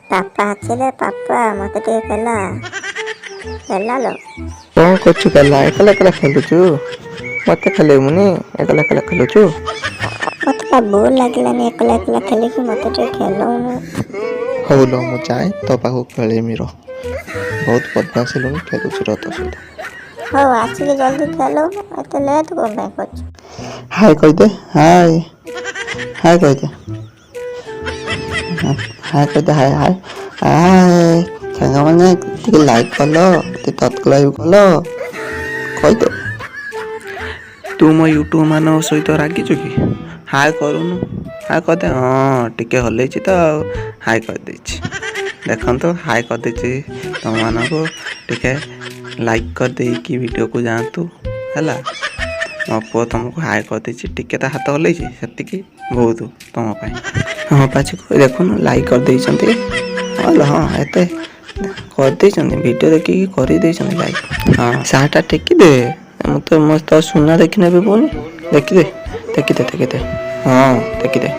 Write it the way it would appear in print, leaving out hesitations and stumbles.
Papa ଆସିଲେ papa ମୋତେ ଟିକେ ଖେଲା लो କ'ଣ କରୁଛୁ କାଲା ଏକଲା ଏକଲା ଖେଲୁଛୁ? ମୋତେ ଖେଲେଇବୁନି, ଏକଲା ଏକଲା ଖେଲୁଛୁ? ମୋତେ ପା ବୋର ଲାଗିଲାନି ଏକଲା ଏକଲା ଖେଳିକି ମୋତେ ଟିକେ ଖେଲଉନୁ। ହଉ ଲ ମୁଁ ଯାଏ ତୋ ପାଖକୁ ଖେଳେଇମି ରହ। ବହୁତ ବଦମାସ ହେଲୁଣି, ଖେଳୁଛି ରହ ତୋ ସହିତ। ହଉ ଆସିକି ଜଲ୍ଦି ଖେଲଉନୁ, ଏତେ ଲେଟ୍ କ'ଣ ପାଇଁ କରୁଛୁ? ହାଏ କହିଦେ, ହାଏ ହାଏ କହିଦେ, ହାଏ କହିଦେ, ହାଏ ହାଏ ହାଏ। ସାଙ୍ଗମାନେ ଟିକେ ଲାଇକ୍ କଲ, ଟିକେ ସବସ୍କ୍ରାଇବ୍ କଲ, କହିଦେ। ତୁ ମୋ ୟୁଟ୍ୟୁବ୍ ମାନଙ୍କ ସହିତ ରାଗିଛୁ କି? ହାଏ କରୁନୁ, ହାଏ କରିଦେ। ହଁ ଟିକେ ହଲେଇଛି ତ ଆଉ ହାଏ କରିଦେଇଛି। ଦେଖନ୍ତୁ ହାଏ କରିଦେଇଛି ତୁମମାନଙ୍କୁ। ଟିକେ ଲାଇକ୍ କରିଦେଇକି ଭିଡ଼ିଓକୁ ଯାଆନ୍ତୁ ହେଲା। ମୋ ପୁଅ ତୁମକୁ ହାଏ କରିଦେଇଛି, ଟିକେ ତା ହାତ ହଲେଇଛି, ସେତିକି ବହୁତ ତୁମ ପାଇଁ। ହଁ ପାଚିକୁ ଦେଖୁନୁ ଲାଇକ୍ କରିଦେଇଛନ୍ତି। ହଁ ଏତେ କରିଦେଇଛନ୍ତି, ଭିଡ଼ିଓ ଦେଖିକି କରିଦେଇଛନ୍ତି ଲାଇକ୍। ହଁ ସାର୍ଟଟା ଟେକିଦେ, ମୁଁ ତ ସୁନା ଦେଖିନେବି ପୁଣି। ଦେଖିଦେ ଦେଖିଦେ ଦେଖିଦେ, ହଁ ଦେଖିଦେ।